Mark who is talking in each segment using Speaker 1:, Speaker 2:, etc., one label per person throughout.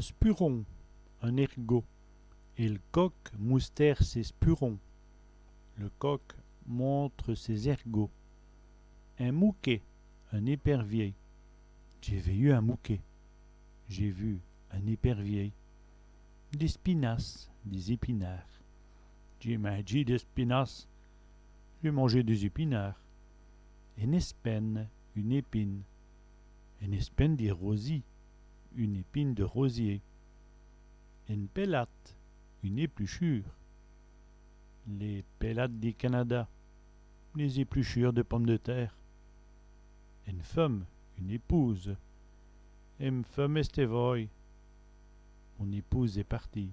Speaker 1: spuron, un ergot, et le coq moustère ses spurons. Le coq montre ses ergots. Un mouquet, un épervier. J'ai vu un mouquet. J'ai vu un épervier. Des spinaces, des épinards. J'ai mangé des spinaces. J'ai mangé des épinards. Une espène, une épine. Une espène des rosiers. Une épine de rosier. Une pellate, une épluchure. Les pellates du Canada, les épluchures de pommes de terre. Une femme, une épouse. Une femme estevoy. Mon épouse est partie.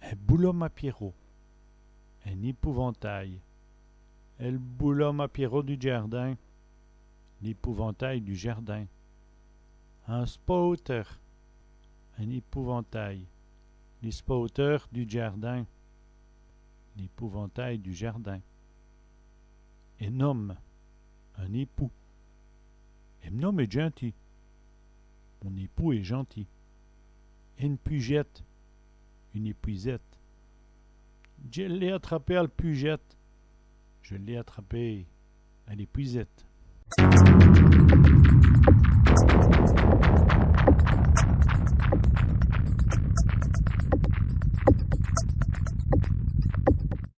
Speaker 1: Un boulot à Pierrot. Un épouvantail. Le boulot à Pierrot du jardin. L'épouvantail du jardin. Un spotter. Un épouvantail. Les spotters du jardin. L'épouvantail du jardin. Un homme. Un époux. Un homme est gentil. Mon époux est gentil. Une pugette. Une épuisette. Je l'ai attrapé à la pugette. Je l'ai attrapé à l'épuisette.